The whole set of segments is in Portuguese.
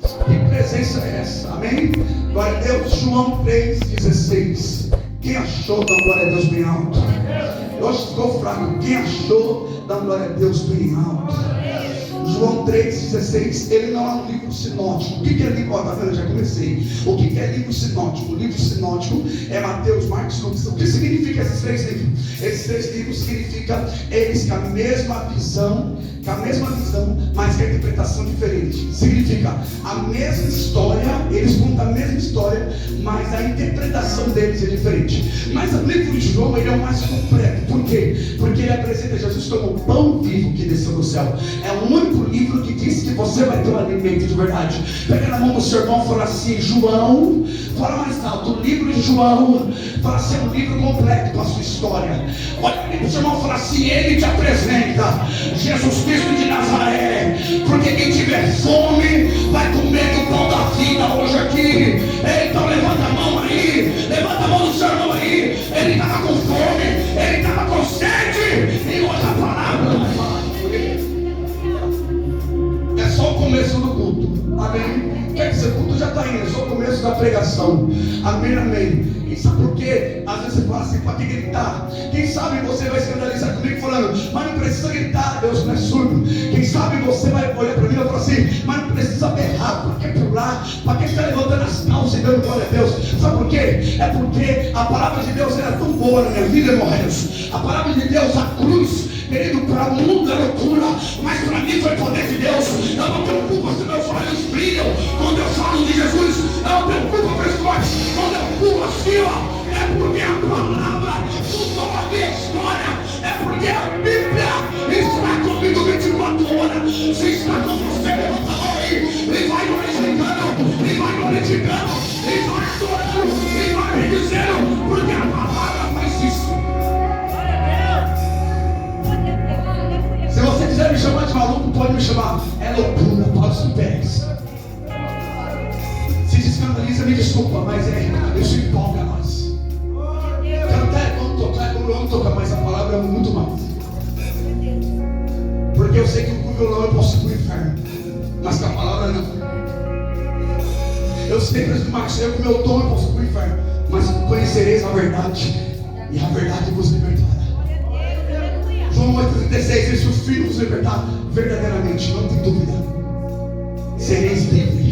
Que presença é essa? Amém? Glória a Deus. João 3,16. Quem achou, dá glória a Deus bem alto. Hoje ficou fraco. Quem achou, dá glória a Deus bem alto. João 3,16. Ele não é um livro sinótico. O que é livro? Tá vendo? Eu já comecei. O que é livro sinótico? O livro sinótico é Mateus, Marcos, Lucas. O que significa esses 3 livros? Esses 3 livros significam eles com a mesma visão, mas com a interpretação diferente. Significa a mesma história, eles contam a mesma história, mas a interpretação deles é diferente. Mas o livro de João, ele é o mais completo. Por quê? Porque ele apresenta Jesus como o pão vivo que desceu do céu. É o único livro que diz que você vai ter um alimento de verdade. Pega na mão do seu irmão e fala assim: João, fala mais alto, o livro de João fala assim, é um livro completo para a sua história. Olha para o seu irmão e fala assim: ele te apresenta Jesus Cristo de Nazaré, porque quem tiver fome vai comer do pão da vida hoje aqui. Então levanta a mão aí, levanta a mão do seu irmão aí. Ele estava com fome, ele estava com sede, em outra palavra. É só o começo do culto, amém? Quer dizer, o culto já está indo, é só o começo da pregação, amém, amém. E sabe por quê? Às vezes você fala assim: pode gritar. Quem sabe você vai escandalizar comigo falando: mas não precisa gritar, Deus não é surdo. Quem sabe você vai olhar para mim e falar assim: mas não precisa berrar, para que pular, para que ficar levantando as calças e dando glória a Deus? Sabe por quê? É porque a palavra de Deus era tão boa na minha vida, irmãos. A palavra de Deus, a cruz, querido, para o mundo é loucura, mas para mim foi poder de Deus. Eu não tenho culpa se meus olhos brilham quando eu falo de Jesus. Eu não tenho culpa, pessoas, quando eu pulo assim, ó. É porque a palavra mudou a minha história. É porque a Bíblia está comigo 24 horas. Se está com você, levanta a mão aí e vai glorificando, e vai glorificando, e vai adorando, e vai bendizendo, porque a palavra faz isso. Se você quiser me chamar de maluco, pode me chamar. É loucura para os pés. Se descandaliza, me desculpa, mas isso empolga nós. Cantar é bom, tocar é bom, não tocar, mas a palavra é muito mais. Porque eu sei que com o violão eu posso ir para o inferno, mas com a palavra não. Eu sei que com o meu tom eu posso ir para o inferno, mas conhecereis a verdade, e a verdade vos libertará. João 8,36 diz: se o Filho vos libertar verdadeiramente, não tem dúvida, sereis livres.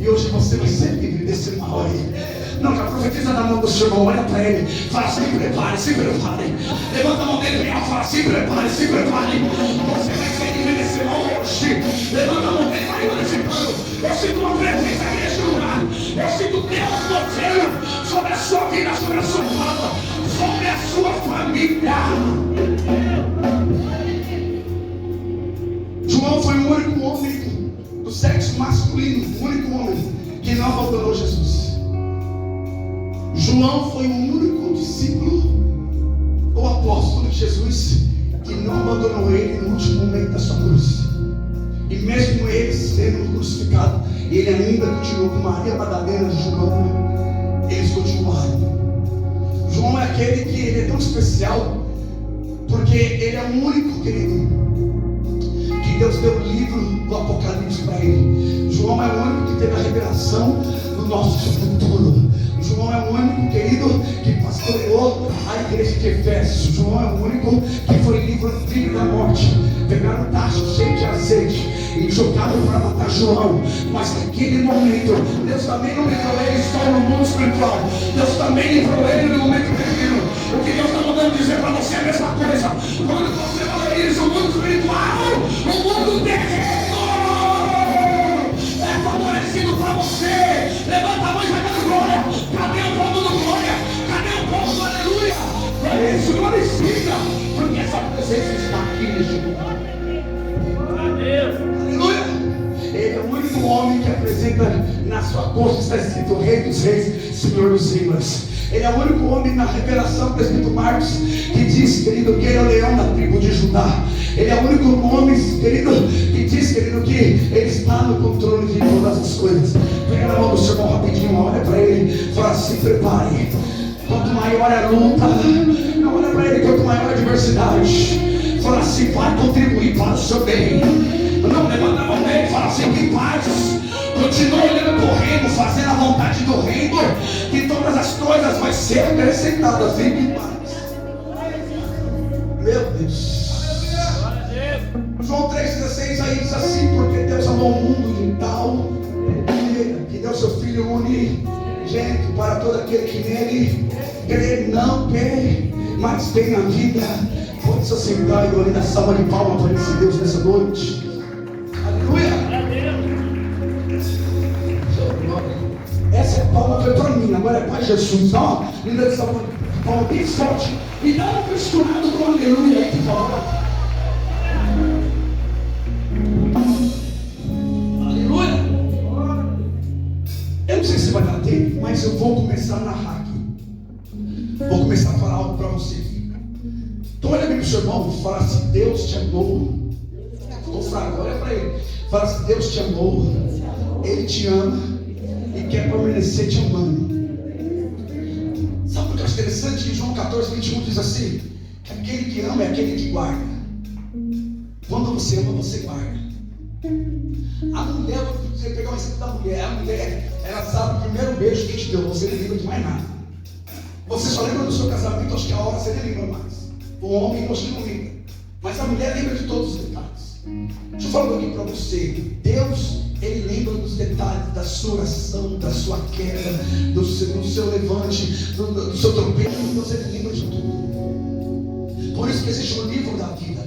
E hoje você vai ser livre desse mal aí. Não, já profetiza na mão do seu irmão, olha para ele, fala: se prepare, se prepare. Levanta a mão dele e fala: se prepare, se prepare. Você vai ser livre desse mal hoje. Levanta a mão dele e vai glorificando. Eu sinto uma presença neste lugar. Eu sinto Deus tocando sobre a sua vida, sobre a sua casa, sobre a sua família. João foi o único homem do sexo masculino, o único homem que não abandonou Jesus. João foi o único discípulo ou apóstolo de Jesus que não abandonou ele no último momento da sua cruz. E mesmo ele sendo crucificado, ele ainda continuou com Maria Madalena, João. Eles continuaram. João é aquele que ele é tão especial, porque ele é o único, querido, que Deus deu o livro do Apocalipse para ele. João é o único que teve a revelação do nosso futuro. João é o único, querido, que pastoreou a igreja de Efésios. João é o único que foi livre da morte. Pegaram um tacho cheio de azeite e jogaram para matar João. Mas naquele momento, Deus também não livrou ele só no mundo espiritual. Deus também livrou ele no momento terreno. O que Deus está mandando dizer para você é a mesma coisa. Quando você valoriza o mundo espiritual, o mundo terreno é favorecido para você. Levanta a mão e vai dando glória. Cadê o povo do glória? Cadê o povo do aleluia? É isso, glorifica, porque essa presença está aqui neste lugar. Aleluia! Ele é o único homem que apresenta na sua coxa, está escrito Rei dos Reis, Senhor dos Senhores. Ele é o único homem na revelação, está escrito Marcos, que diz, querido, que ele é o leão da tribo de Judá. Ele é o único homem, querido, que diz, querido, que ele está no controle de todas as coisas. Pega na mão do seu irmão rapidinho, olha para ele, fala: se prepare. Quanto maior é a luta, não, olha para ele, quanto maior a adversidade, fala assim: vai contribuir para o seu bem. Não, levanta a mão dele e fala assim: que paz, Continua olhando para o reino, fazendo a vontade do reino, que todas as coisas vão ser acrescentadas em paz. Meu Deus. João 3,16 aí diz assim: porque Deus amou o mundo de tal maneira que deu seu Filho unigênito para todo aquele que nele crê, não crê, mas tem a vida. Pode se sentar e dar salva de palmas para esse Deus nessa noite. Aleluia. Essa palma foi para mim, agora é para Jesus. Ó, me dá essa palma bem forte. E dá um misturado com aleluia aí, por favor. Aleluia. Eu não sei se vai dar tempo, mas eu vou começar a narrar aqui. Vou começar a falar algo para você. Então olha bem para o seu irmão e fala assim: Deus te amou. Estou fraco, olha para ele. Fala assim: Deus te amou, Ele te ama e quer permanecer te amando. Sabe o que é interessante? Em João 14:21 diz assim: que aquele que ama é aquele que guarda. Quando você ama, você guarda. A mulher, você pegar o exemplo da mulher, a mulher, ela sabe o primeiro beijo que te deu, você não lembra de mais nada. Você só lembra do seu casamento, acho que a hora você nem lembra mais. O homem, acho que não lembra. Mas a mulher lembra de todos os detalhes. Deixa eu falar aqui para você. Deus, Ele lembra dos detalhes da sua oração, da sua queda, do seu levante, do seu tropeço. Deus, Ele lembra de tudo. Por isso que existe um livro da vida.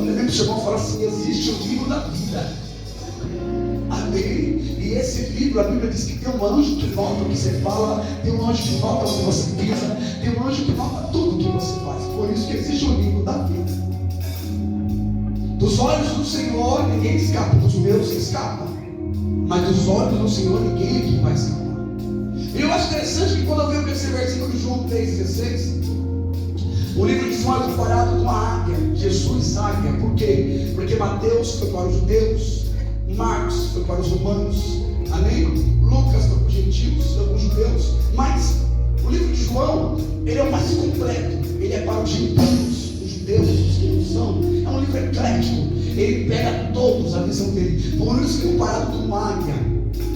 Olha mesmo, o irmão fala assim: existe um livro da vida. Amém? E esse livro, a Bíblia diz que tem um anjo que nota o que você fala, tem um anjo que nota o que você pisa, tem um anjo que nota tudo o que você faz. Por isso que existe um livro da vida. Dos olhos do Senhor ninguém escapa, dos meus escapa, mas dos olhos do Senhor ninguém aqui vai escapar. E eu acho interessante que quando eu vejo esse versículo de João 3,16, o livro de João é comparado com a águia, Jesus águia. Por quê? Porque Mateus foi para os judeus, Marcos foi para os romanos, amém? Lucas foi para os gentios, foi para os judeus. Mas o livro de João, ele é o mais completo. Ele é para os gentios, os judeus, os que não são. É um livro eclético. Ele pega todos a visão dele. Por isso que é comparado com uma águia.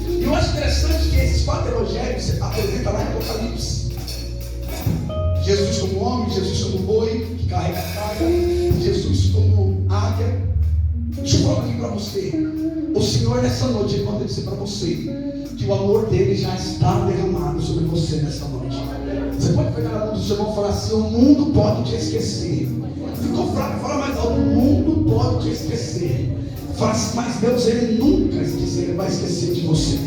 E eu acho interessante que esses 4 evangelhos você apresenta lá em Apocalipse. Jesus como homem, Jesus como boi que carrega a carga, Jesus como águia. Deixa eu falar aqui para você. O Senhor nessa noite, Ele manda dizer para você que o amor dele já está derramado sobre você nessa noite. Você pode pegar na mão do seu irmão e falar assim: o mundo pode te esquecer. Ficou fraco, fala mais alto: o mundo pode te esquecer. Fala assim: mas Deus, Ele nunca esquecer, Ele vai esquecer de você.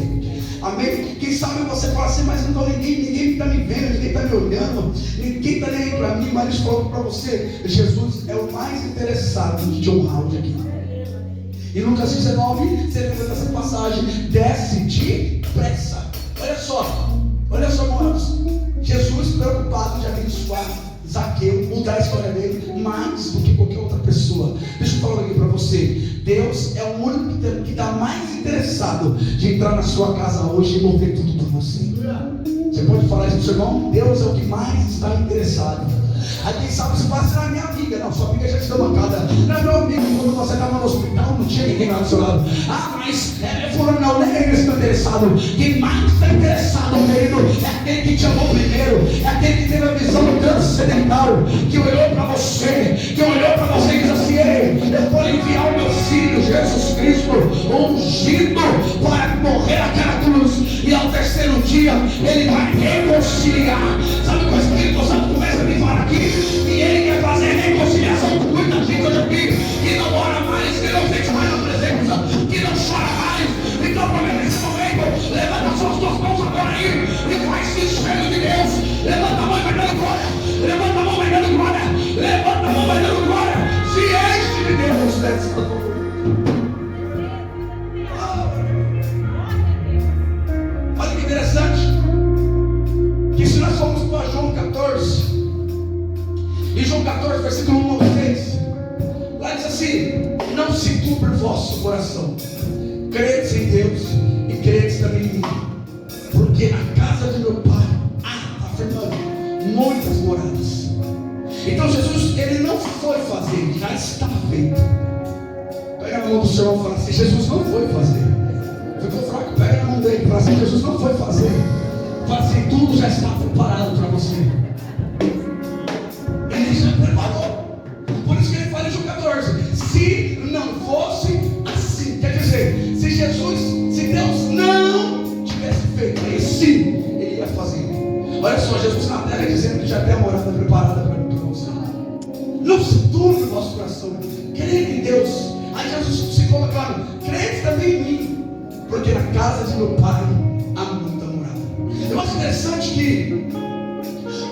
Amém? Quem sabe você fala assim: mas não ninguém está me vendo, ninguém está me olhando, ninguém está nem aí para mim. Mas Ele falou para você: Jesus é o mais interessado de te honrar hoje aqui. Em Lucas 19, você lembra dessa passagem: desce depressa. Olha só, irmãos. Jesus preocupado de abençoar Zaqueu, mudar a história dele mais do que qualquer outra pessoa. Deixa eu falar aqui para você: Deus é o único que está mais interessado de entrar na sua casa hoje e mover tudo por você. Você pode falar isso para o seu irmão? Deus é o que mais está interessado. Aí quem sabe você fala assim: ah, minha amiga. Não, sua amiga já te deu bancada. Não é meu amigo, quando você estava no hospital não tinha ninguém lá do seu lado. Ah, mas fulano não é ele que está interessado. Quem mais está interessado, querido, é aquele que te amou primeiro. É aquele que teve a visão do transcendental, que olhou para você, e disse assim: ei, eu vou enviar o meu filho Jesus Cristo ungido para morrer naquela cruz, e ao terceiro dia ele vai reconciliar. Sabe o que o Espírito Santo começa a me falar aqui? Que ele quer fazer reconciliação com muita gente hoje aqui, que não ora mais, que não sente mais a presença, que não chora mais. Então, nesse momento, levanta suas duas mãos agora aí e faz-se cheio de Deus. Levanta a mão e vai dando glória. Levanta a mão e vai dando glória. Levanta a mão e vai dando glória. Se enche de Deus nessa noite. Olha que interessante, que se nós formos para João 14, em João 14, versículo 1 ao 3, lá diz assim: não se turbe o vosso coração, credes em Deus e credes também em mim, porque na casa de meu Pai há, afirmando, muitas moradas. Então Jesus, Ele não foi fazer, já está feito. Pega a mão do Senhor e fala assim: Jesus não foi fazer. Ficou Fala assim, tudo já está preparado para você. Ele já preparou. Por isso que ele fala em João 14, se não fosse assim, quer dizer, se Deus não tivesse feito isso, ele ia fazer. Olha só, Jesus na terra dizendo que já tem a morada preparada para você. Não se turbe o vosso coração, creia em Deus. Aí Jesus se colocando, crede também em mim, porque na casa de meu Pai há muita morada. Eu acho interessante que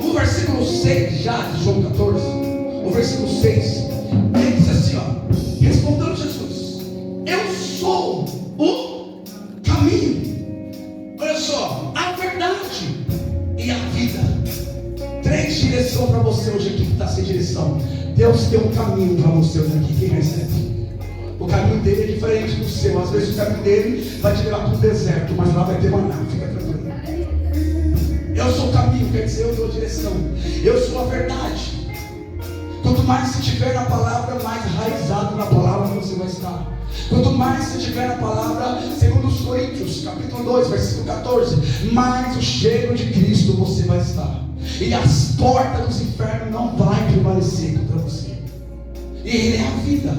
o versículo 6 já de João 14, o versículo 6, ele diz assim, ó, respondeu Jesus, eu sou o caminho, olha só, a verdade e a vida. 3 direções para você hoje aqui que está sem direção. Deus tem um caminho para você hoje aqui, quem recebe? O caminho dele é diferente do seu. Às vezes o caminho dele vai te levar para um deserto, mas lá vai ter maná, fica tranquilo. Eu sou o caminho, quer dizer, eu dou a direção. Eu sou a verdade. Quanto mais se tiver na palavra, mais enraizado na palavra você vai estar. Quanto mais se tiver na palavra, segundo os Coríntios, capítulo 2, versículo 14, mais o cheiro de Cristo você vai estar. E as portas dos infernos não vão prevalecer contra você. E Ele é a vida.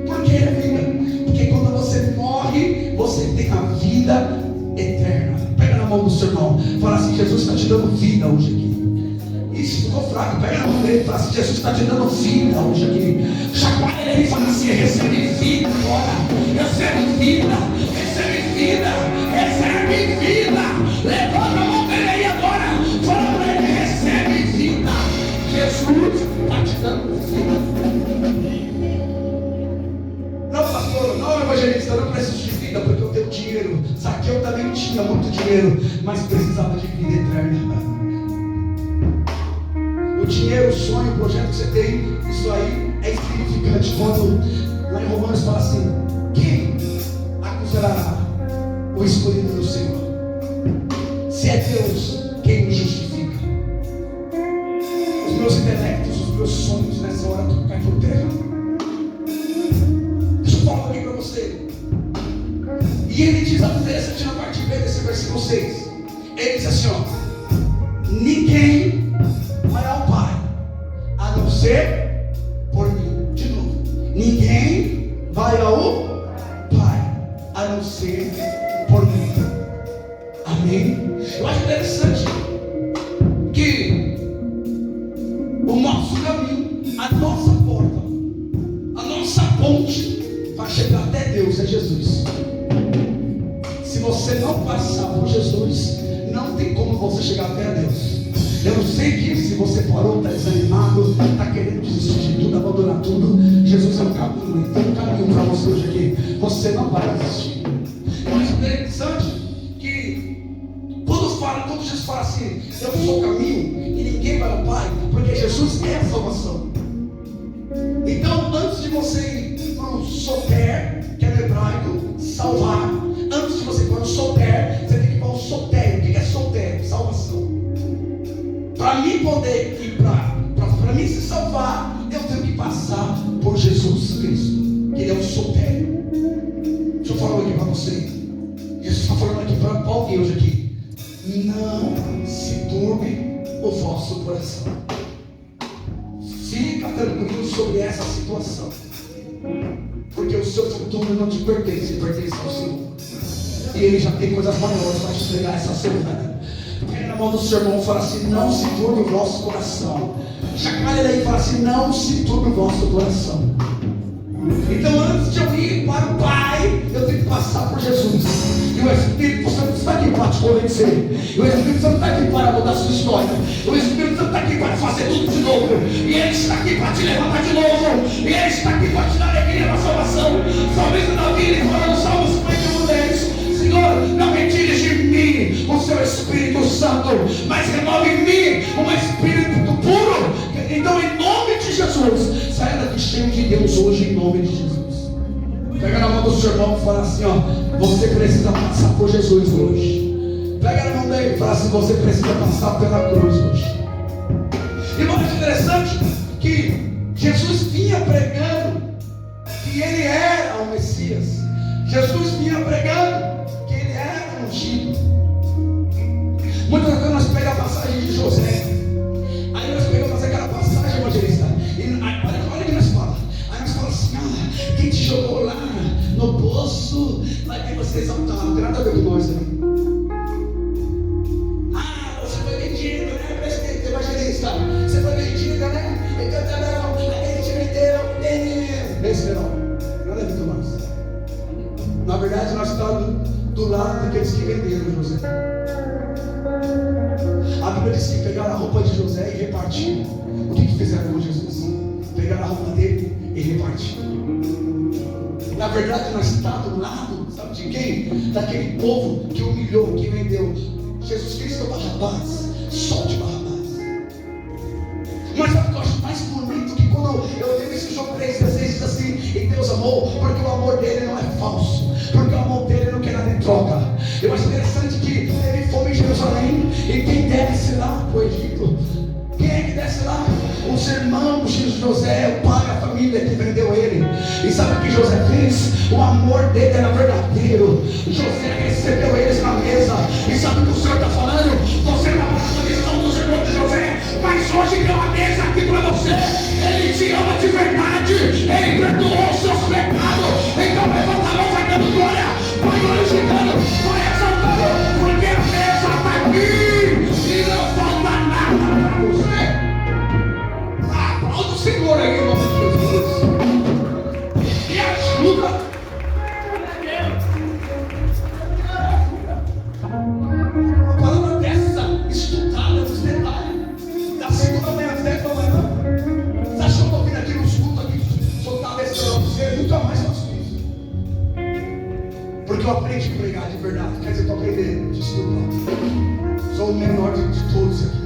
Por que é a vida? Porque quando você morre, você tem a vida eterna. Pega na mão do seu irmão, fala assim, Jesus está te dando vida hoje aqui. Isso, ficou fraco, pega na mão dele, fala assim, Jesus está te dando vida hoje aqui. Chacoalha ele e fala assim, recebe vida agora, recebe vida, recebe vida, recebe vida. Levanta a mão dele aí agora, fala para ele, recebe vida. Jesus está te dando vida. Não, pastor, não, evangelista, eu não preciso de vida porque eu tenho dinheiro. Zaqueu também tinha muito dinheiro, mas precisava de vida eterna. O dinheiro, o sonho, o projeto que você tem, isso aí é insignificante. Quando lá em Romanos fala assim, quem acusará o escolhido do Senhor? Se é Deus quem me justifica. Os meus intelectos, os meus sonhos nessa hora tudo cai por terra. Deixa eu falar aqui para você. E ele diz a interessante na parte B desse versículo 6. Ele diz assim, ó, ninguém vai ao Pai a não ser por mim. De novo, ninguém vai ao Pai a não ser por mim. Amém? Eu acho interessante que o nosso caminho, a nossa porta, a nossa ponte para chegar até Deus é Jesus. Se você não passar por Jesus, não tem como você chegar até a Deus. Eu sei que se você parou, está desanimado, está querendo desistir de tudo, abandonar tudo, Jesus é um caminho, ele tem um caminho para você hoje aqui. Você não vai desistir. Eu acho interessante que quando Jesus fala assim, eu sou o caminho e ninguém vai ao Pai, porque Jesus é a salvação. Então, antes de você ir para o soter, que é no hebraico, salvar, antes de você ir para o soter, você tem que ir para o soter. O que é soter? Salvação. Para mim poder ir para mim se salvar, eu tenho que passar por Jesus Cristo. Ele é o soter. Deixa eu falar aqui para você. Jesus está falando aqui para alguém hoje aqui. Não se turbe o vosso coração. Fica tranquilo sobre essa situação, porque o seu futuro não te pertence, pertence ao Senhor. E Ele já tem coisas maiores para te entregar essa semana. Pega na mão do seu irmão e fala assim, não se turbe o vosso coração. Chacoalha ele aí e fala assim, não se turbe o vosso coração. Então antes de eu ir para o Pai, eu tenho que passar por Jesus. E o Espírito Santo está aqui para te convencer. E o Espírito Santo está aqui para mudar a sua história. O Espírito Santo está aqui para fazer tudo de novo. E Ele está aqui para te levantar de novo. E Ele está aqui para te dar alegria na salvação. Salmista Davi, ele fala no Salmo 51:10, Senhor, não retires de mim o seu Espírito Santo, mas renove em mim um Espírito puro. Então em nome de Jesus, saia daqui cheio de Deus hoje, em nome de Jesus. Pega na mão do seu irmão e fala assim, ó, você precisa passar por Jesus hoje. Pega na mão dele e fala assim, você precisa passar pela cruz hoje. E mais interessante que Jesus vinha pregando que Ele era o Messias. Jesus vinha pregando que Ele era ungido. Muitas ser exaltado, não tem nada a ver com nós ali. Ah, você foi vendida, né? Presidente, evangelista. Você foi vendida, né? Então tá não, ele te vendeu, esse não. Nada a ver com nós. Na verdade, nós estamos do lado daqueles que venderam José. A Bíblia diz que pegaram a roupa de José e repartiram. O que fizeram com Jesus? Pegaram a roupa dele e repartiram. Na verdade, nós estamos do lado, sabe de quem? Daquele povo que humilhou, que vendeu Jesus Cristo é Barrabás. Solte Barrabás. Mas sabe o que eu acho mais bonito? Que quando eu leio esse João 3, 16, diz assim: e Deus amou, porque o amor dele não é falso, porque o amor dele não quer nada em troca. Eu acho interessante que teve fome em Jerusalém, e quem desce lá para o Egito? Quem é que desce lá? Os irmãos de José, o pai, a família que vendeu ele. E sabe o que José fez? O amor dele era verdadeiro. José recebeu eles na mesa. E sabe o que o Senhor está falando? Você não abraça a missão dos irmãos de José, mas hoje tem uma mesa aqui para você. Ele te ama de verdade. Ele perdoou os seus pecados. Então levanta a mão, vai dando glória, vai glorificando, vai exaltando, porque a mesa está aqui e não falta nada para você. Aplauda o Senhor aí, em nome de Jesus. E ajuda. Uma palavra dessa, estudada nos detalhes, da segunda manhã às 10 da manhã. Você achou que eu vim aqui nos cultos aqui, soltar esse para você? Nunca mais faço isso. Porque eu aprendi a pregar de verdade. Quer dizer, eu estou aprendendo, desculpa. Sou o menor de todos aqui.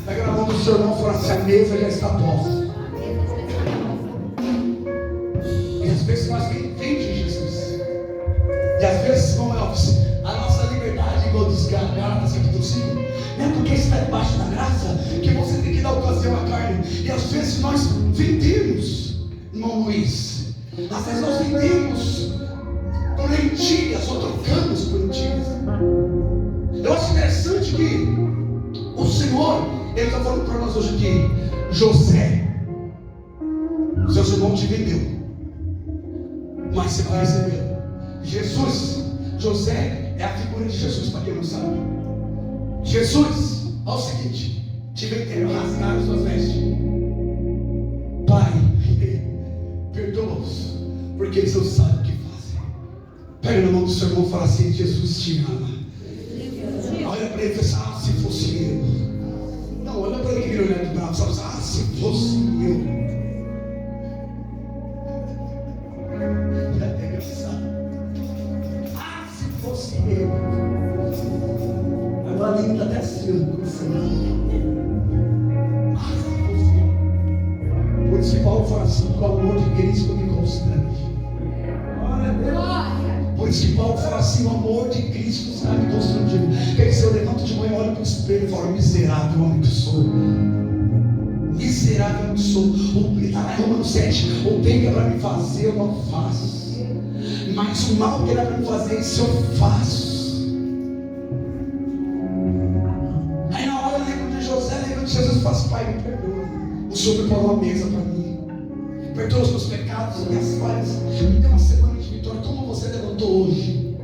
Pega na mão do seu irmão e fala assim: a mesa já está posta. E às vezes nós vendemos Jesus. E às vezes, como Elvis, a nossa liberdade, igual diz Gálatas capítulo 5, não é porque está debaixo da graça que você tem que dar ocasião à carne. E às vezes nós vendemos, irmão Luiz. Às vezes nós vendemos por lentilhas ou trocamos por lentilhas. Eu acho interessante que o Senhor, Ele está falando para nós hoje que José, seus irmãos te vendeu, mas você vai receber. Jesus, José é a figura de Jesus, para quem não sabe. Jesus, olha o seguinte: te venderam, rasgaram suas vestes. Pai, perdoa-os, porque eles não sabem o que fazem. Pega na mão do seu irmão e fala assim: Jesus te ama. Olha para ele e fala assim: se fosse eu. Não, olha para ele que ele olha de bravo, fala assim: se fosse eu. E até engraçado. Se fosse eu. Agora a língua está até assim, se fosse eu. Por isso que Paulo fala assim: com o amor de Cristo me constrange. Por isso que Paulo fala assim: o amor de Cristo está me constrangindo. Quer dizer, eu levanto de manhã, olho para o espelho e falo: miserável homem que sou. Miserável homem que sou. Está lá em Romanos 7. O bem que é para me fazer, eu não faço. Mas o mal que era para me fazer, isso eu faço. Aí na hora eu lembro de José, lembro de Jesus e falo assim: Pai, me perdoa. O Senhor preparou uma mesa para mim. Perdoa os meus pecados, as minhas falhas. Me dê uma semana de vitória. Como você levantou hoje?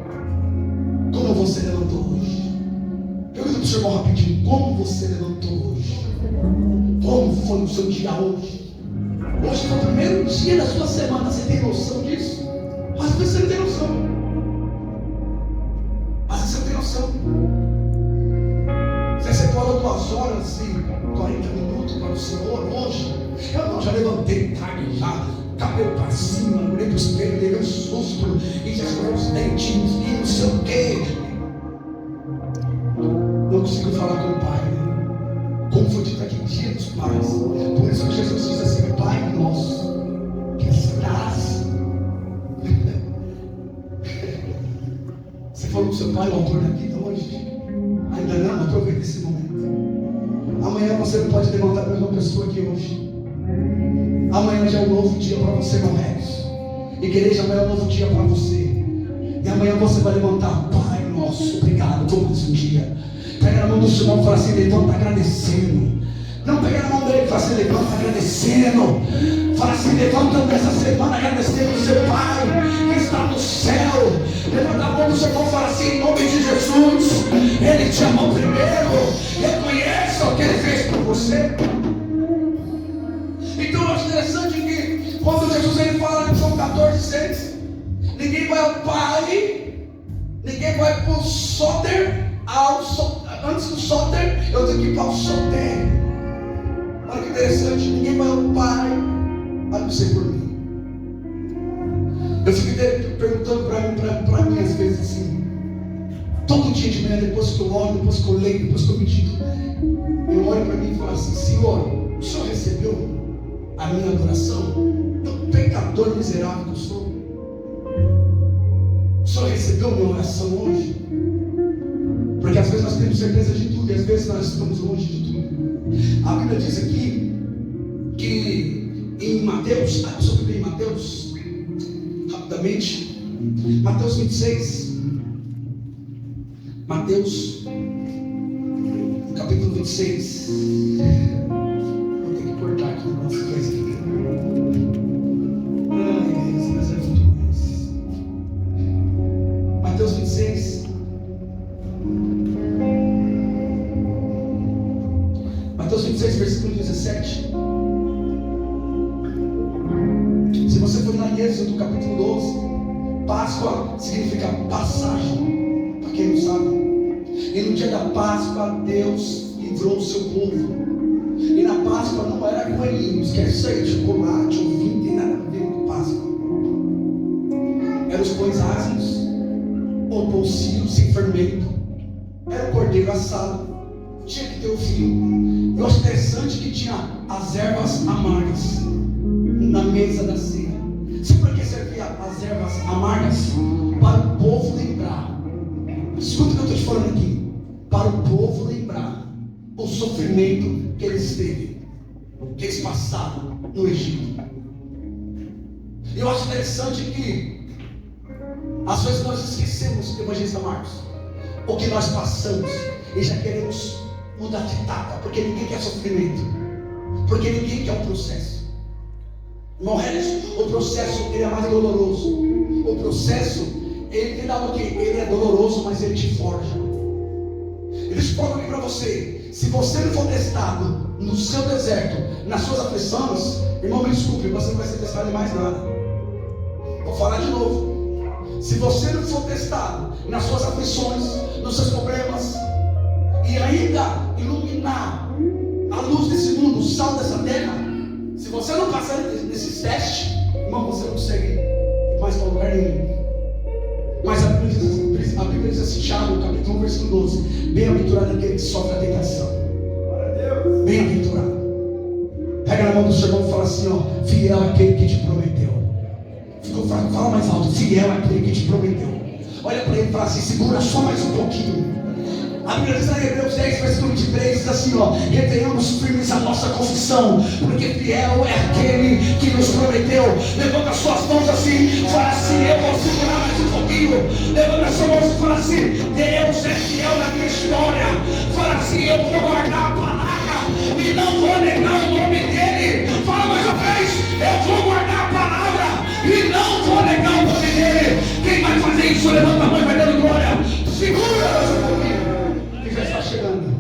Como você levantou hoje? Pergunta para o seu irmão rapidinho: como você levantou hoje? Como foi o seu dia hoje? Hoje foi o primeiro dia da sua semana. Você tem noção disso? Às vezes você não tem noção. Às vezes você não tem noção. Você separou 2 horas e 40 minutos para o Senhor hoje. Eu não, já levantei tarde, já cabelo para cima, olhei para o espelho, levei um susto e já escovei os dentes e não sei o quê. Não consigo falar com o Pai, né? Como foi dito aqui, dia dos pais. Por isso que Jesus diz assim: Pai nosso que estás. Você falou com seu Pai, o autor da vida hoje? Ainda não, aproveita esse momento. Amanhã você não pode levantar a mesma pessoa aqui hoje. Amanhã já é um novo dia para você, meu Reis. Igreja, amanhã é um novo dia para você. E amanhã você vai levantar: Pai nosso, obrigado por mais um dia. Pega na mão do seu irmão e fala assim: levanta agradecendo. Não pega na mão dele e fala assim, levanta agradecendo. Fala assim, levanta nessa semana agradecendo o seu Pai que está no céu. Levanta a mão do seu irmão e fala assim, em nome de Jesus, Ele te amou primeiro. Reconheça o que Ele fez por você. Então eu acho interessante que quando Jesus ele fala em João 14,6, ninguém vai ao Pai, ninguém vai para o Soter, antes do Soter, eu tenho que ir para o Soter. Olha que interessante, ninguém vai ao Pai a não ser por mim. Eu fico perguntando para mim às vezes assim, todo dia de manhã, depois que eu oro, depois que eu leio, depois que eu medito, eu olho para mim e falo assim, Senhor, o Senhor recebeu a minha adoração? Eu, pecador miserável que eu sou, o Senhor recebeu a minha oração hoje? Porque às vezes nós temos certeza de tudo e às vezes nós estamos longe de tudo. A Bíblia diz aqui que em Mateus, eu só em Mateus, rapidamente, Mateus 26, Mateus, capítulo 26, vou ter que cortar aqui algumas coisas aqui. Ai, Deus, mas é muito mais. Mateus 26, Mateus 26, versículo 17. Se você for na Êxodo, capítulo 12, Páscoa significa passagem, para quem não sabe. E no dia da Páscoa, Deus livrou o seu povo. E na Páscoa não era coelhinhos, quer ser chocolate ou vinho, tem nada a ver com Páscoa. Eram os pães ázimos, ou pão sírio sem fermento. Era o cordeiro assado. Tinha que ter o vinho. Eu acho interessante que tinha as ervas amargas na mesa da ceia. Sabe para que servia as ervas amargas? Para o povo lembrar. Escuta o que eu estou te falando aqui. Para o povo lembrar o sofrimento que eles teve, que eles passaram no Egito. Eu acho interessante que às vezes nós esquecemos, evangelista Marcos, o que nós passamos e já queremos mudar de etapa, porque ninguém quer sofrimento, porque ninguém quer um processo. Irmão Regis, o processo ele é mais doloroso. O processo ele dá o que? Ele é doloroso, mas ele te forja. Deixa eu falar aqui para você. Se você não for testado no seu deserto, nas suas aflições, irmão, me desculpe, você não vai ser testado em mais nada. Vou falar de novo. Se você não for testado nas suas aflições, nos seus problemas, e ainda iluminar a luz desse mundo, o sal dessa terra, se você não passar nesses testes, irmão, você não consegue ir mais para lugar nenhum. Mas a Bíblia diz assim, Tiago, capítulo 1, versículo 12: bem-aventurado aquele que sofre a tentação. Bem-aventurado. Pega na mão do seu irmão e fala assim, ó, fiel aquele que te prometeu. Ficou fraco, fala mais alto, fiel aquele que te prometeu. Olha para ele e fala assim, segura só mais um pouquinho. A Bíblia diz em Hebreus 10, versículo 23, diz assim, ó, retenhamos firmes a nossa confissão, porque fiel é aquele que nos prometeu. Levanta as suas mãos assim, fala assim, eu vou segurar mais um pouquinho. Levanta as suas mãos e fala assim, Deus é fiel na minha história. Fala assim, eu vou guardar a palavra e não vou negar o nome dele. Fala mais uma vez, eu vou guardar a palavra e não vou negar o nome dele. Quem vai fazer isso? Levanta a mão e vai dando glória. Segura mais um pouquinho. Já está chegando,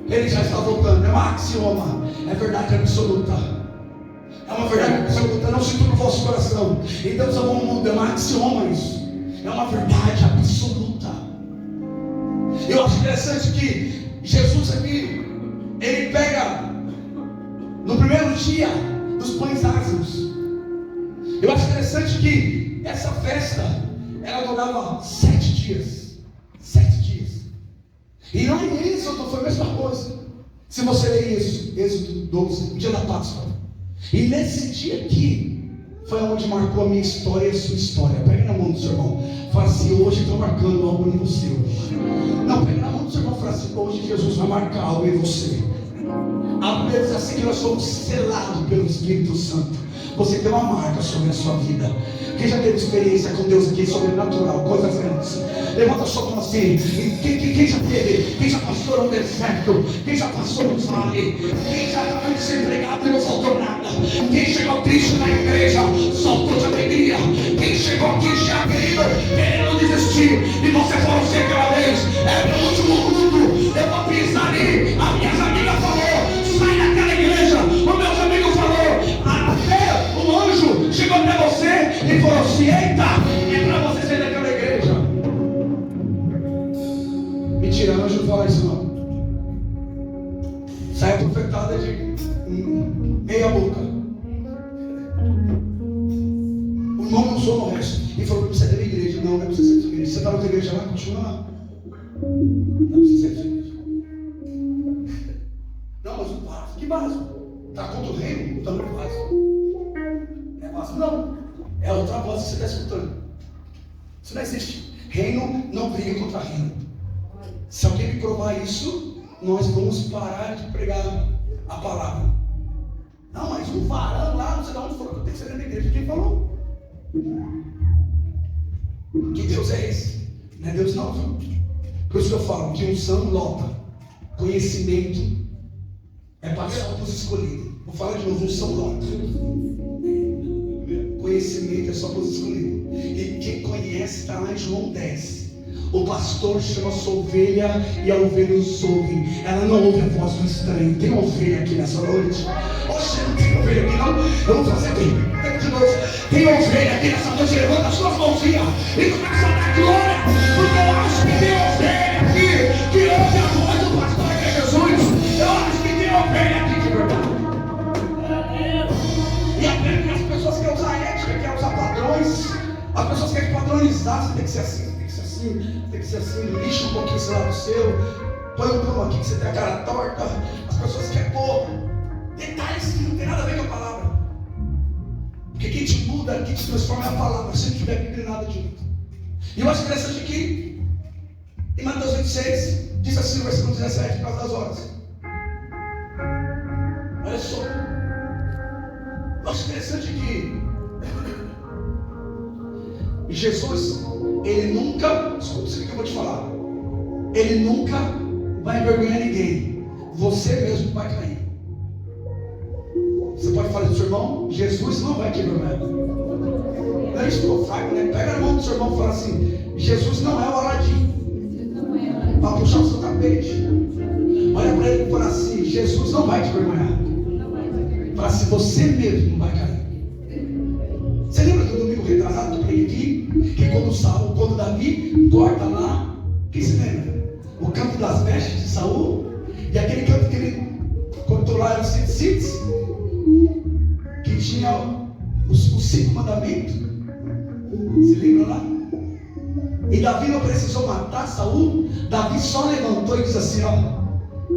ele já está voltando, é um axioma, é verdade absoluta, é uma verdade absoluta, não se turbe o vosso coração, em Deus é bom mundo, é um axioma isso, é uma verdade absoluta. Eu acho interessante que Jesus aqui, ele pega no primeiro dia dos pães ázimos. Eu acho interessante que essa festa, ela durava 7 dias. 7 dias. E lá em Êxodo foi a mesma coisa. Se você ler isso, Êxodo 12, o dia da Páscoa. E nesse dia aqui, foi onde marcou a minha história e a sua história. Pega na mão do seu irmão. Fala assim, hoje estou marcando algo em você hoje. Não, pega na mão do seu irmão e fala assim, hoje Jesus vai marcar algo em você. A Bíblia diz assim que nós somos selados pelo Espírito Santo. você tem uma marca sobre a sua vida. Quem já teve experiência com Deus aqui, sobrenatural, coisas grandes? Levanta a sua mão assim. Quem já teve? Quem já passou no deserto? Quem já passou no vale? Quem já estava desempregado e não faltou nada? Quem chegou triste na igreja, saltou de alegria? Quem chegou aqui já querendo desistir, e você falou assim aquela vez: é meu último culto, eu vou pisar ali. A minha amiga falou: sai daquela igreja. O meu amigo falou: até um anjo chegou até você e falou assim: eita, é para você sair daquela igreja. Mentira, anjo não fala isso não. Sai a profetada de meia boca. O nome não sou no resto. E falou: não precisa ser da igreja. Não, não precisa ser da igreja. Você está na igreja lá, continua lá. Não precisa ser da igreja. Não, mas o básico. Que básico? Está contra o reino? Então não é básico. Não é básico, não. É outra voz que você está escutando. Isso não existe. Reino não briga contra reino. Se alguém me provar isso, nós vamos parar de pregar a palavra. Não, mas um varão lá, não sei de onde falou que eu tenho que ser da igreja. Quem falou? Que Deus é esse? Não é Deus não, viu? Por isso que eu falo que unção lota. Conhecimento é para só os escolhidos. Vou falar de novo: unção lota. Conhecimento é só para os escolhidos. E quem conhece está lá em João 10. O pastor chama sua ovelha e a ovelha os ouve. Ela não ouve a voz do estranho. Tem ovelha aqui nessa noite? Oxe, não tem ovelha aqui não? Eu vou fazer aqui de novo. Tem ovelha aqui nessa noite? Levanta as suas mãozinhas e começa a dar glória. Porque eu acho que tem ovelha aqui que ouve a voz do pastor que é Jesus. Eu acho que tem ovelha aqui de verdade. E a pena que as pessoas querem usar ética, querem usar padrões. As pessoas querem padronizar. Você tem que ser assim. Tem que ser assim, lixa um pouquinho esse lado seu, põe um prumo aqui que você tem a cara torta. As pessoas querem pôr detalhes que não tem nada a ver com a palavra. Porque quem te muda, quem te transforma é a palavra. Se não tiver Bíblia, nada adianta. E eu acho interessante aqui, em Mateus 26, diz assim no versículo 17, por causa das horas. Olha só. Eu acho interessante que Jesus, ele nunca, escuta isso que eu vou te falar, ele nunca vai envergonhar ninguém. Você mesmo vai cair. Você pode falar do seu irmão: Jesus não vai te envergonhar. Não é isso que eu falo, né? Pega a mão do seu irmão e fala assim: Jesus não é o Aladim para puxar o seu tapete. Olha para ele e fala assim: Jesus não vai te envergonhar. Fala assim: você mesmo vai cair. Você lembra do domingo retrasado que eu preguei aqui? Que quando Davi corta lá, quem se lembra? O campo das vestes de Saul, e aquele campo que ele cortou lá era o Cites, que tinha os 5 mandamentos. Se lembra lá? E Davi não precisou matar Saul. Davi só levantou e disse assim: ó,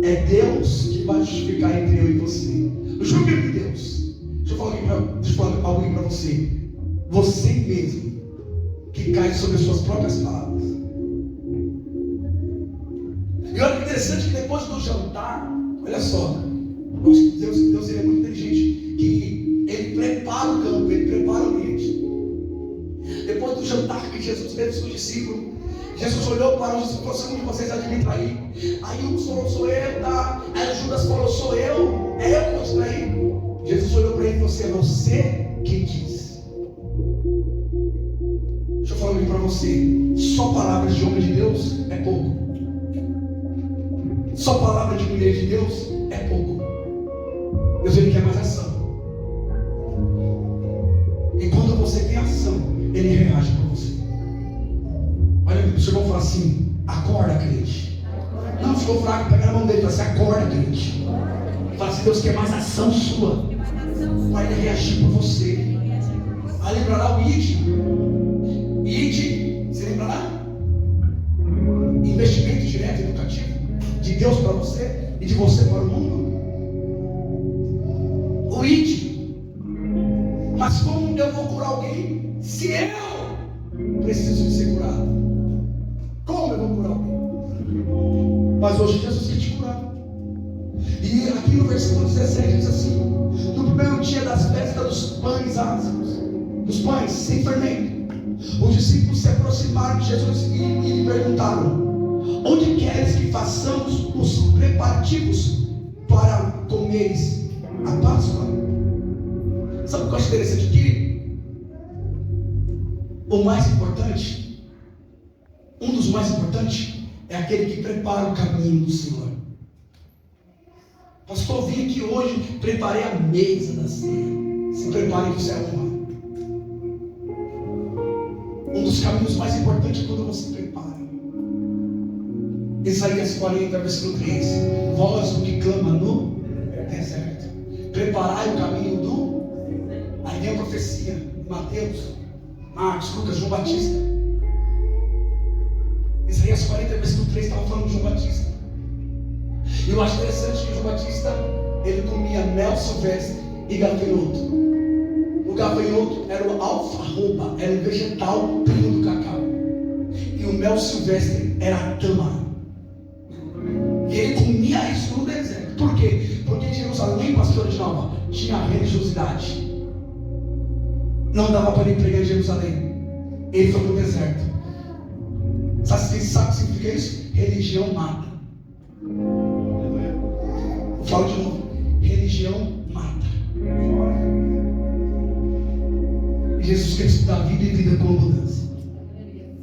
é Deus que vai justificar entre eu e você. O julgamento de Deus. Deixa eu falar algo aqui para você. Você mesmo que cai sobre as suas próprias palavras. E olha que interessante que depois do jantar, olha só, Deus ele é muito inteligente, que ele prepara o campo, ele prepara o ambiente. Depois do jantar que Jesus teve com os discípulos, Jesus olhou para os discípulos e falou: um de vocês há de me trair. Aí um falou: sou eu, tá? Aí Judas falou: sou eu, é eu que vou te trair. Jesus olhou para ele e falou assim: é você quem diz. Deixa eu falar aqui para você: só palavras de homem de Deus é pouco. Só palavra de mulher de Deus é pouco. Deus ele quer mais ação. E quando você tem ação, ele reage para você. Olha, o seu irmão fala assim: acorda, crente. Não, ficou fraco, pega na mão dele e fala assim: acorda, crente. Fala assim: Deus quer mais ação sua. Vai ele reagir por você. Aí lembrará o ID. ID, você lembrará? Investimento direto educativo de Deus para você e de você para o mundo. O ID. Mas como eu vou curar alguém se eu preciso de ser curado? Como eu vou curar alguém? Mas hoje Jesus quer te curar. E aqui no no versículo 17 diz assim: no primeiro dia das festas dos pães ázimos, dos pães sem fermento, os discípulos se aproximaram de Jesus e lhe perguntaram: onde queres que façamos os preparativos para comeres a Páscoa? Sabe o que eu acho interessante aqui? O mais importante, um dos mais importantes, é aquele que prepara o caminho do Senhor. Pastor, eu vim aqui hoje, preparei a mesa da ceia. Se prepare que você é honrado. Um dos caminhos mais importantes é quando você prepara. Isaías 40, versículo 3: vós o que clama no deserto, preparai o caminho do... Aí vem a profecia, Mateus, Marcos, Lucas, João Batista. Isaías 40, versículo 3 estava falando de João Batista. E eu acho interessante que João Batista, ele comia mel silvestre e gafanhoto. O gafanhoto era o alfarroba, era um vegetal primo do cacau. E o mel silvestre era a tâmara. E ele comia isso no deserto. Por quê? Porque Jerusalém, pastor de Nova, tinha religiosidade. Não dava para ele pregar em Jerusalém. Ele foi para o deserto. Sabe o que significa isso? Religião mata. Eu falo de novo. Religião mata. E Jesus Cristo dá vida e vida com abundância.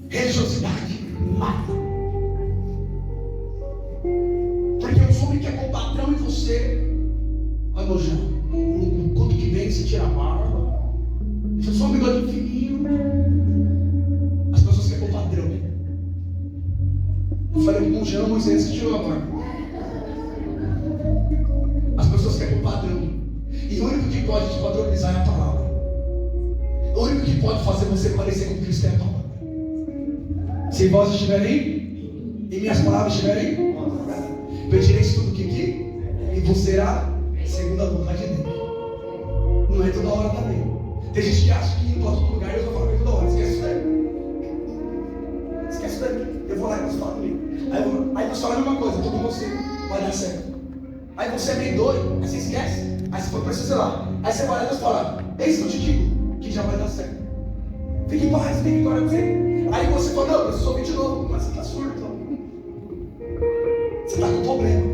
Religiosidade mata. Porque o homem quer pôr padrão em você. Olha, meu João, no culto que vem você tira a barba. Você só um bigode fininho. As pessoas querem pôr padrão. Eu falei com o Jean Moisés que tirou a barba. As pessoas querem pôr padrão. E o único que pode te padronizar é a palavra. O único que pode fazer você parecer com Cristo é a palavra. Se vós estiverem e minhas palavras estiverem, pedireis tudo que aqui e vos será segundo a vontade de Deus. Não é toda hora também. Tem gente que acha que ir para outro lugar e eu vou falar toda hora. Esquece isso daí. Esquece isso daí. Eu vou lá e você fala comigo. Aí você fala a mesma coisa, eu estou com você, vai dar certo. Aí você é meio doido, aí você esquece. Aí você foi para esse lá. Aí você vai lá e fala: eis que eu te digo que já vai dar certo. Fique em paz, fique em paz. Aí você fala: não, eu preciso ouvir de novo. Mas você está surdo. Você está com problema.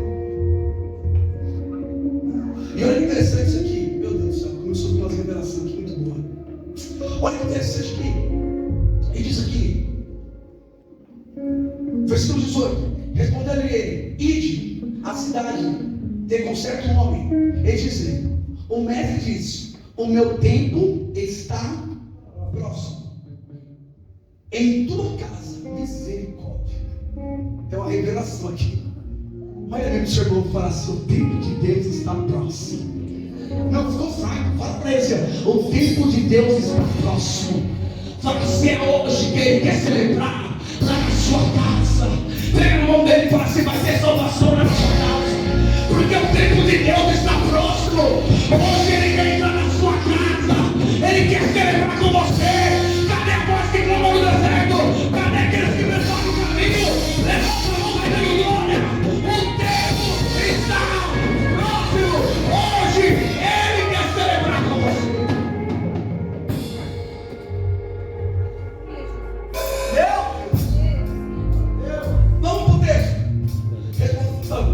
E olha que interessante isso aqui. Meu Deus do céu, começou com uma revelação aqui muito boa. Olha que interessante aqui. E diz aqui, versículo 18: respondeu-lhe ele: ide à cidade, de concerto um homem. Ele disse: o mestre disse, o meu tempo está próximo. Em tua casa, misericórdia. Tem uma revelação aqui. Olha ali pro seu irmão e fala assim: o tempo de Deus está próximo. Não ficou fraco, fala para ele: o tempo de Deus está próximo. Fala assim: é hoje que ele quer celebrar lá na sua casa. Pega na mão dele e fala assim: vai ter salvação na sua casa. Porque o tempo de Deus está próximo. Hoje ele quer entrar na sua casa. Ele quer celebrar com você. Cadê a voz que clama no deserto? Cadê aqueles que preparam o caminho? Levanta a mão, vai dando glória. Está próximo. Hoje ele quer celebrar com você. Vamos pro texto.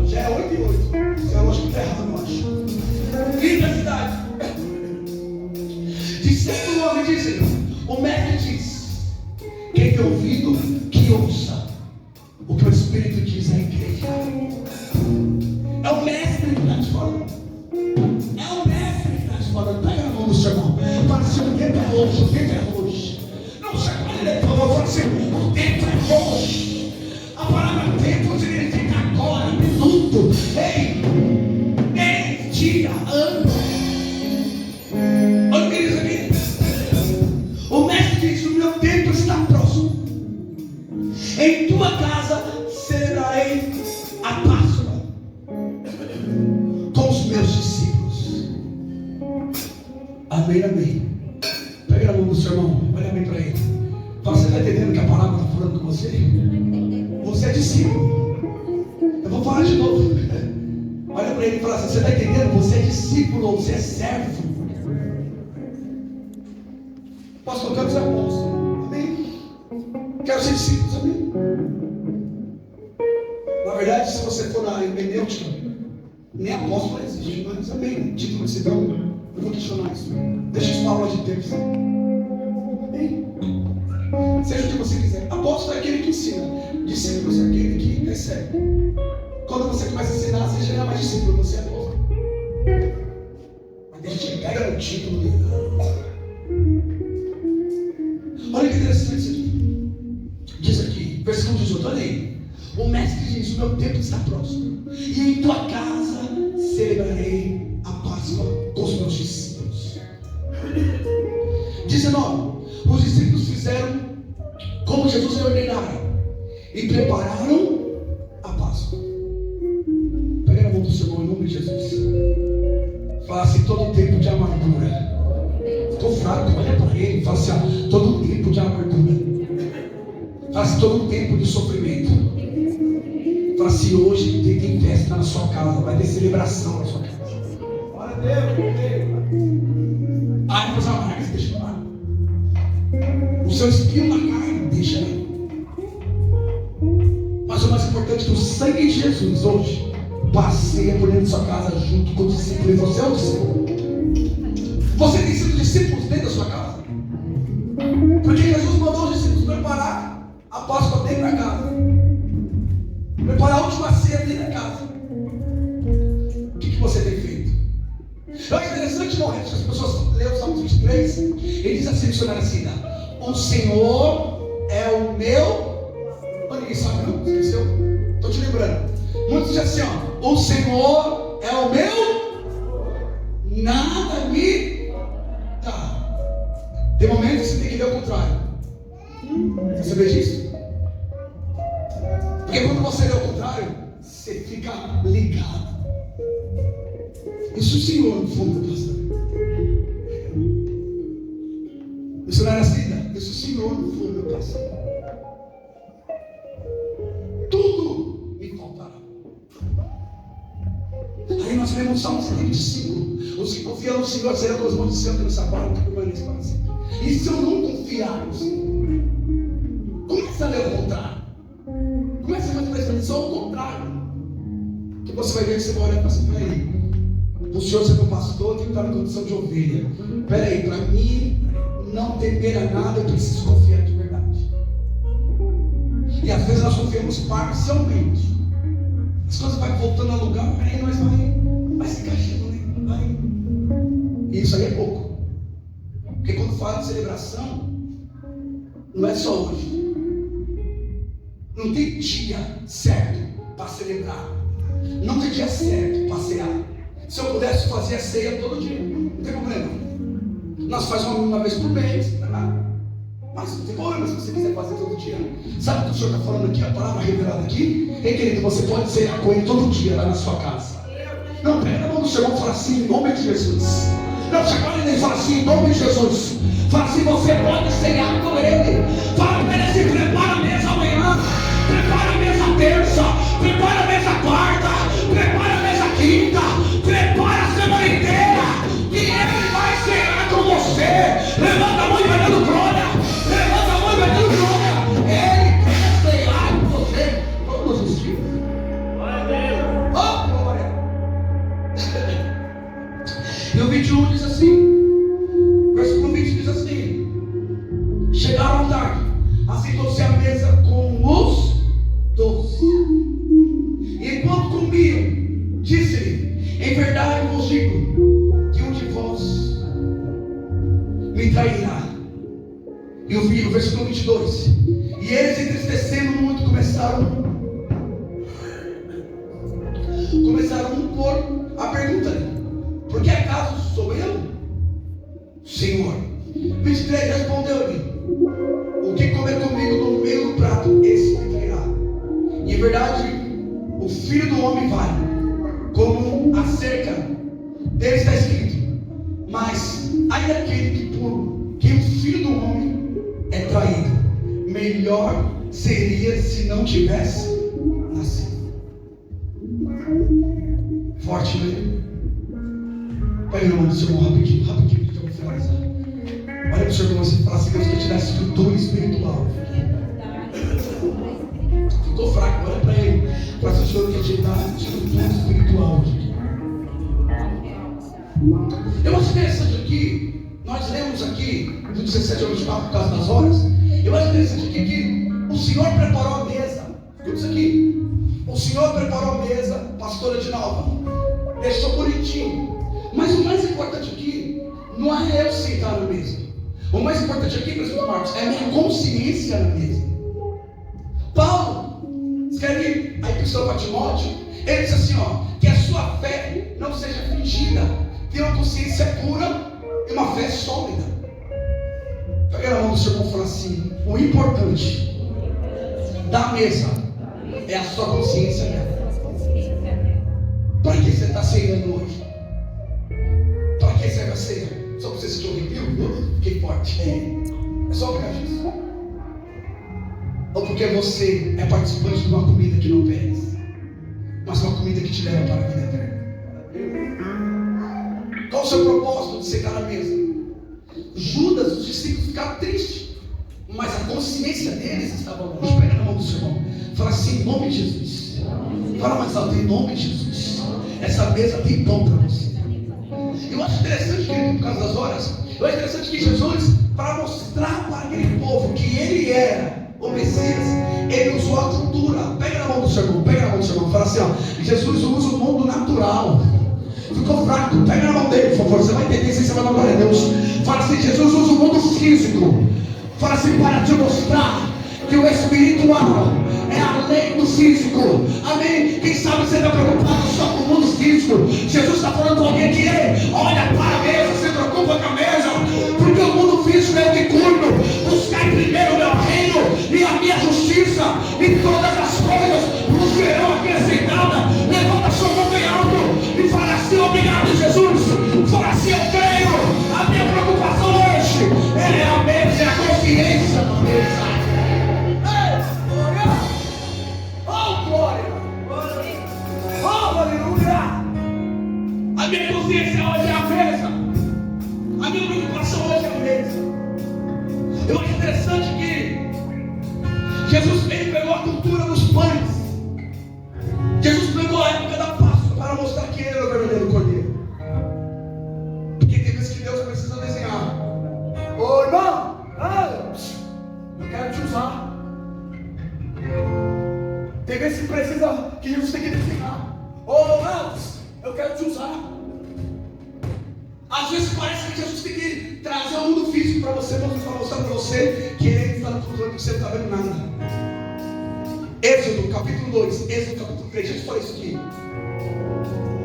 Já é 8:08. Isso é lógico que está errado, eu acho. Fim da cidade. Dizendo o homem, dizendo: o mestre diz, quem tem ouvido, que ouça o que o Espírito diz à igreja. É o mestre que está te falando. É o mestre que está te falando. Pega a mão do seu irmão. Fala assim: o tempo é hoje, o tempo é hoje. Não sei quando ele falou, fala assim: o tempo é hoje. A palavra tempo significa agora, minuto. Ei, dia, ano. Olha o que diz aqui. O mestre diz: o meu tempo está próximo. Em tua casa celebrarei a Páscoa com os meus discípulos. Amém, amém. Pega a mão do seu irmão, olha bem para ele. Fala: você está entendendo que a palavra está falando com você? Você é discípulo. Eu vou falar de novo. Olha para para ele e fala assim: você está entendendo? Você é discípulo ou você é servo. Pastor, eu quero ser apóstolo. Amém? Quero ser discípulo. Amém? Na verdade, se você for na hermenêutica, nem apóstolo existe, mas amém. Título de cidadão, eu vou questionar isso. Deixa isso para aula de Deus. Amém? Seja o que você quiser. Apóstolo é aquele que ensina. Discípulo é aquele que recebe. Quando você começa a ensinar, você já não é mais discípulo, você é apóstolo. Mas tem gente que pega no título dele. Olha que interessante isso aqui. Diz aqui, versículo 18, olha aí. O mestre diz: o meu tempo está próximo, e em tua casa celebrarei a Páscoa com os meus discípulos. 19. Os discípulos fizeram como Jesus lhe ordenara e prepararam a Páscoa. Pega na mão do seu irmão em nome de Jesus. Fala assim: todo tempo de amargura. Estou fraco, olha para ele. Fala assim: ó, todo tempo de amargura. Fala assim: todo tempo de sofrimento. Fala assim: hoje tem festa na sua casa, vai ter celebração na sua casa. Glória a Deus. Ai, meus amargos, deixa lá. O seu espinho na carne, deixa aí. Mas o mais importante é que o sangue de Jesus hoje passeia por dentro da sua casa junto com o discípulo. E você é o discípulo. Você tem sido discípulo dentro da sua casa? Porque Jesus mandou os discípulos preparar a Páscoa dentro da casa, preparar a última ceia dentro da casa. O que você tem feito? É interessante, não é? As pessoas lêem o Salmo 23, ele diz assim, missionário Cida: o Senhor é o meu. Mas ninguém sabe, não? Esqueceu? Estou te lembrando. Muitos dizem assim, ó: o Senhor é o meu, nada me dá. Tem momentos que você tem que ver o contrário. Você sabe disso? Porque quando você vê o contrário, você fica ligado. Isso o Senhor no fundo, pastor. Isso não era assim, isso o Senhor no fundo, meu pastor. Tudo me faltará. Aí nós vemos o Salmo 25. Os que confiam no Senhor serão com as mãos do céu que nos abalam, que permanecem para sempre. E se eu não confiar no Senhor? Começa a ler o contrário. Começa a fazer prestando atenção ao contrário. Que você vai ver que você vai olhar para assim: peraí, o Senhor ser meu pastor, eu tenho que estar na condição de ovelha. Peraí, para mim não temer a nada, eu preciso confiar de verdade. E às vezes nós confiamos parcialmente. As coisas vão voltando ao lugar, aí nós vai se encaixando, né? E isso aí é pouco. Porque quando fala de celebração, não é só hoje. Não tem dia certo para celebrar. Não tem dia certo para cear. Se eu pudesse fazer a ceia todo dia, não tem problema. Nós fazemos uma vez por mês, mas não tem problema se você quiser fazer todo dia. Sabe o que o Senhor está falando aqui? A palavra revelada aqui? Ei, querido, você pode cear com ele todo dia lá na sua casa. Não, pega na mão do seu irmão e fala assim: em nome de Jesus. Não, chacoalha ele e fala assim: em nome de Jesus. Fala assim: você pode cear com ele. Fala para ele assim: prepara a mesa amanhã, prepara a mesa terça, prepara a mesa quarta, prepara a mesa quinta, prepara a semana inteira, e ele vai cear com você. Levanta a mão e vai dando glória. Levanta a mão e vai dando glória. Ele quer cear com você todos os dias. Oh, glória. E o 21 diz assim, versículo 20 diz assim: chegaram à tarde, assentou-se à mesa com os 12. E enquanto comiam, disse-lhe: em verdade vos digo que um de vós me trairá. E o versículo 22: e eles, entristecendo muito, começaram a pôr a pergunta: por que acaso sou eu, Senhor? 23 respondeu-lhe: o que comer comigo no meio do prato, esse me trairá. E em verdade, o Filho do Homem vai, como acerca dele está escrito. Mas ai daquele por quem o Filho do Homem é traído. Melhor seria se não tivesse nascido. Forte, né? Pega na mão do seu irmão rapidinho, rapidinho, que eu vou finalizar. Olha para o seu irmão e fala assim: Deus quer te dar estrutura espiritual. Ficou fraco, olha para ele. Fala assim: o Senhor quer te dar estrutura espiritual. Eu acho interessante aqui, nós lemos aqui, do 17 ao 24, por causa das horas. Eu acho interessante aqui que o Senhor preparou a mesa. Escuta isso aqui. O Senhor preparou a mesa, pastora de Nova. Deixou bonitinho. Mas o mais importante aqui não é eu sentar na mesa. O mais importante aqui, presidente Marcos, é a minha consciência na mesa. Paulo escreve a epístola para Timóteo. Ele diz assim, que a sua fé não seja fingida, tenha uma consciência pura e uma fé sólida. Pega na mão do seu irmão e fala assim: o importante da mesa é a sua consciência dela. Para que você está ceando hoje? Para que serve a ceia? Só para você sentir um arrepio? Fiquei forte. É só por causa disso. Ou porque você é participante de uma comida que não perece, mas uma comida que te leva para a vida eterna. Qual o seu propósito de sentar na mesa? Judas, os discípulos ficaram tristes, mas a consciência deles estava longe. Pega na mão do seu irmão, fala assim: em nome de Jesus. Fala mais alto: em nome de Jesus. Essa mesa tem pão para você. Eu acho interessante que, por causa das horas, eu acho interessante que Jesus, para mostrar para aquele povo que ele era o Messias, ele usou a cultura. Pega na mão do seu irmão, pega na mão do seu irmão, fala assim: Jesus usa o mundo natural. Ficou fraco, pega na mão dele, por favor. Você vai entender se você vai dar glória a Deus. Fala assim: Jesus usa o mundo físico. Fala assim: para te mostrar que o espiritual é além do físico. Amém? Quem sabe você está preocupado só com o mundo físico. Jesus está falando com alguém que olha para a mesa, se preocupa com a mesa, porque o mundo físico é o que cuido. Buscar primeiro o meu reino e a minha justiça, e todas as coisas nos serão acrescentadas. Levanta a sua mão bem alto e fala assim: obrigado, Jesus. Fala assim: eu creio. A minha preocupação hoje é a mesa, é a consciência da mesa. A minha consciência hoje é a mesa. A minha preocupação hoje é a mesa. Eu acho interessante que Jesus pegou a cultura dos pães. Jesus pegou a época da Páscoa para mostrar que ele era o verdadeiro cordeiro. Porque tem vezes que Deus precisa desenhar. Ô irmão, eu quero te usar. Tem vezes que precisa, que Jesus tem que desenhar. Ô irmãos, eu quero te usar. Às vezes parece que Jesus tem que trazer o mundo físico para você, para mostrar para você que ele está no controle, que você não está vendo nada. Êxodo capítulo 2, Êxodo capítulo 3, deixa eu falar isso aqui.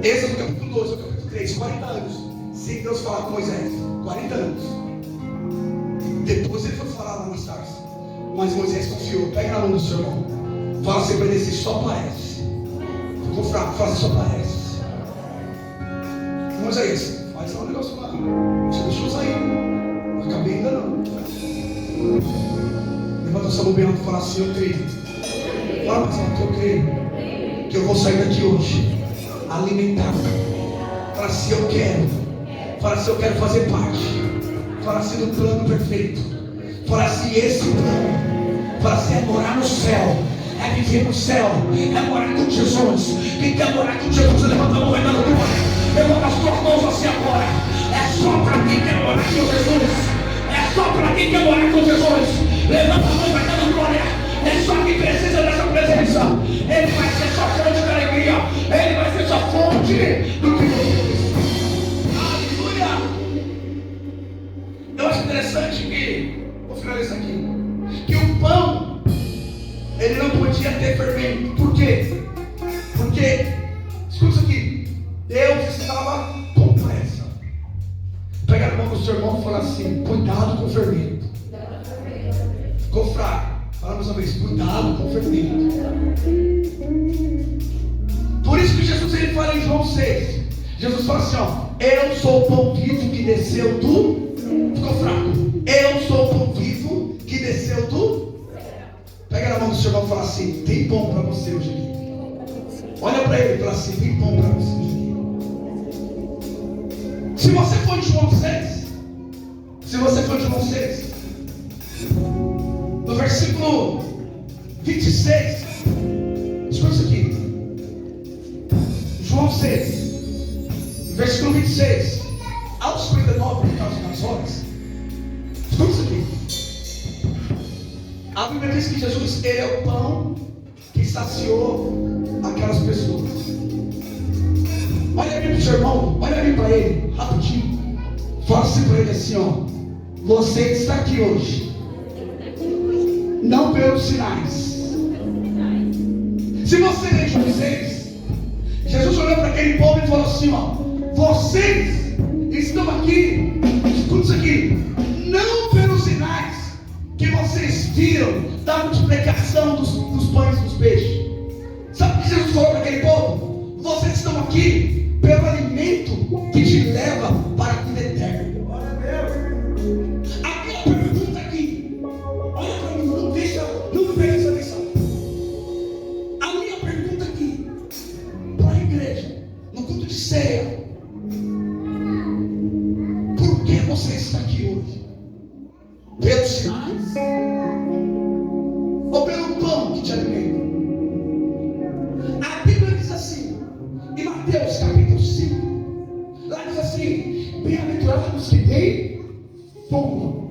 Êxodo capítulo 2, capítulo 3, 40 anos. Sem Deus falar com Moisés, 40 anos. Depois ele foi falar lá nas tardes. Mas Moisés confiou. Pega na mão do seu irmão. Fala assim para ele assim: só parece. Ficou fraco, fala assim: só parece. Moisés, faz um negócio lá. Você deixou sair. Não acabei ainda não. Levanta essa mão bem alto e fala assim: eu creio. Fala mais alto: eu creio que eu vou sair daqui hoje alimentado. Fala assim: eu quero. Fala assim: eu quero fazer parte. Fala assim: do plano perfeito. Fala assim: esse plano. Fala assim: é morar no céu. É viver no céu. É morar com Jesus. Quem quer morar com Jesus, levanta a mão e dá glória. Levanta as tuas mãos assim agora. É só para quem quer morar com Jesus. É só para quem quer morar com Jesus. Levanta a mão e vai dando glória. É só quem precisa dessa presença. Ele vai ser sua fonte de alegria. Ele vai ser sua fonte do que você. Aleluia. Eu acho interessante que, vou finalizar aqui, que o pão, ele não podia ter fermento. Por quê? Porque, escuta isso aqui, Deus estava com pressa. Pega na mão do seu irmão e fala assim: cuidado com o fermento. Ficou fraco. Fala mais uma vez: cuidado com o fermento. Por isso que Jesus ele fala em João 6. Jesus fala assim: eu sou o pão vivo que desceu do... Ficou fraco. Eu sou o pão vivo que desceu do... Pega na mão do seu irmão e fala assim: tem pão para você hoje aqui. Olha para ele e fala assim: tem pão para você hoje aqui. Se você for de João 6, no versículo 26, escuta isso aqui. João 6, versículo 26 ao 59, por causa das horas. Escuta isso aqui. A Bíblia diz que Jesus, ele é o pão que saciou aquelas pessoas. Olha bem para o seu irmão, olha bem para ele, rapidinho. Fala assim para ele assim, ó: você está aqui hoje, não pelos sinais. Se você ler João 6, Jesus olhou para aquele povo e falou assim, ó: vocês estão aqui, escuta isso aqui, não pelos sinais que vocês viram da multiplicação dos pães e dos peixes. Sabe o que Jesus falou para aquele povo? Vocês estão aqui pelo alimento que te leva para a vida eterna. A minha pergunta aqui, olha para mim, não me pega essa lição. A minha pergunta aqui para a igreja, no culto de ceia: por que você está aqui hoje? Pelos sinais? Ou pelo pão que te alimenta? A Bíblia diz assim, em Mateus capítulo 5, lá diz assim: bem-aventurados que têm fome.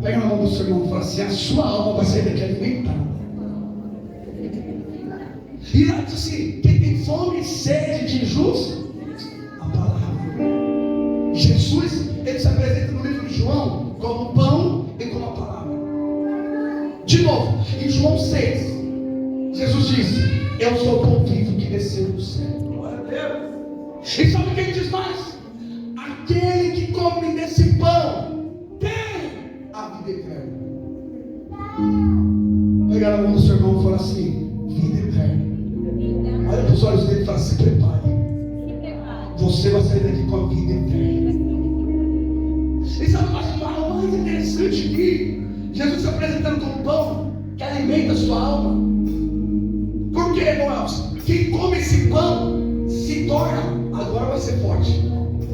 Pega na mão do seu irmão e fala assim: a sua alma vai sair daqui alimentada. E lá diz assim: quem tem fome e sede de justiça, a palavra. Jesus, ele se apresenta no livro de João como pão e como a palavra. De novo, em João 6, Jesus disse: eu sou o pão vivo que desceu do céu. E sabe o que ele diz mais? Aquele que come desse pão tem a vida eterna. Pegar na mão do seu irmão e falar assim: vida eterna. Olha para os olhos dele e fala: se prepare. Você vai sair daqui com a vida eterna. E sabe o mais interessante aqui? Jesus se apresentando como pão que alimenta a sua alma. Por que, irmãos? Quem come esse pão se torna, agora vai ser forte.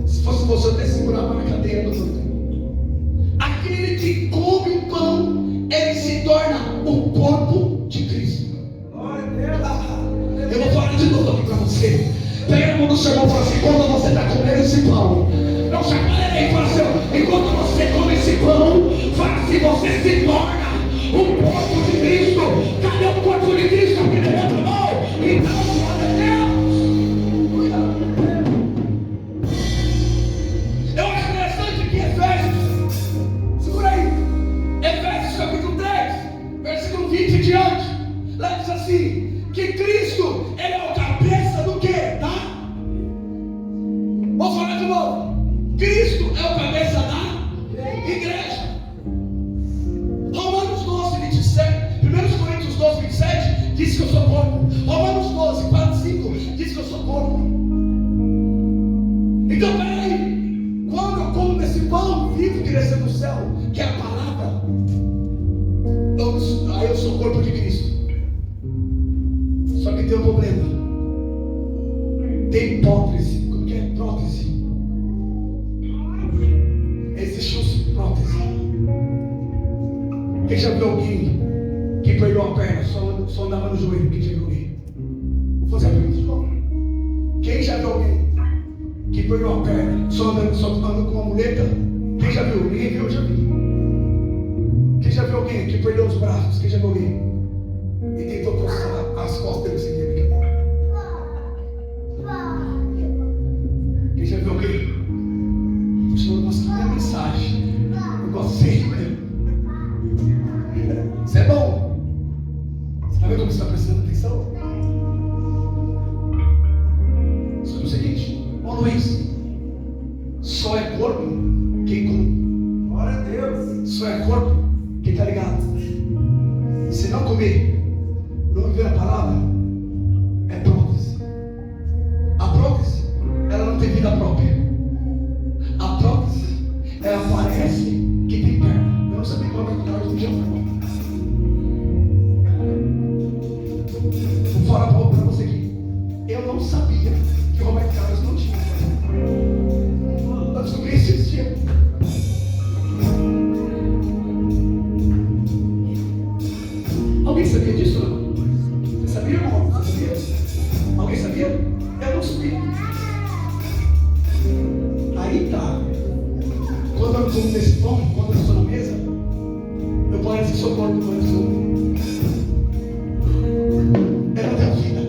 Se fosse você, eu até segurava na cadeira do mundo. Aquele que come o pão, ele se torna o corpo de Cristo. Eu vou falar de novo aqui para você. Pega a mão do seu irmão e fala assim: quando você está comendo esse pão, não chacoalhe, fala assim: enquanto você come esse pão, fala assim, você se torna o corpo de Cristo. Cadê o corpo de Cristo? Aqui dentro, não. Então, glória a Deus. Eu acho interessante que Efésios, segura aí, Efésios capítulo 3, versículo 20 e diante, lá diz assim: que Cristo, ele é o cabeça do quê? Tá? Vou falar de novo. Cristo é o cabeça da igreja. Romanos 12, 27, 1 Coríntios 12, 27 diz que eu sou corpo. Romanos 12, 4, 5 diz que eu sou corpo. Então peraí, quando eu como desse pão vivo que desceu do céu, que é a palavra, aí eu sou o corpo de Cristo. Só que tem um problema. Tem prótese. Como que é prótese? Existe os prótese. Quem já viu alguém que perdeu a perna, só andava no joelho? Quem já viu alguém? Vou fazer a pergunta de novo. Quem já viu alguém que perdeu a perna, só anda com uma muleta? Quem já viu? Ninguém viu, eu já vi. Quem já viu alguém que perdeu os braços? Quem já viu alguém? E tentou coçar as costas dele seguir a brincadeira. Quem já viu alguém? Puxa, eu gosto da mensagem. Eu gostei, né? Isso é bom. Você está vendo como você está prestando atenção? Só que o seguinte, ó Luiz, só é corpo quem come. Glória a Deus. Só é corpo quem está ligado. Se não comer, não viver a palavra, é prótese. A prótese, ela não tem vida própria. A prótese, ela parece que tem perna. Eu não sabia qual era o carro do dia. Vou falar para você aqui. Eu não sabia que o Roberto Carlos não tinha perna. disso não? Você sabia, irmão? Você sabia? Alguém sabia? Eu não sabia. Aí tá. Quando eu como nesse pão, quando eu estou na mesa, eu posso dizer socorro do meu Jesus. Eu não tenho vida.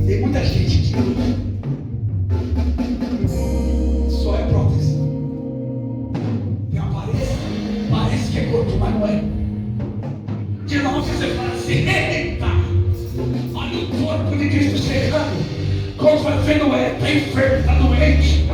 Tem muita gente que só é prótese. Tem aparência, parece que é corpo, mas não é. De longe você fala assim, eita, olha o corpo de Cristo chegando. Quando você não é, está enfermo, está doente.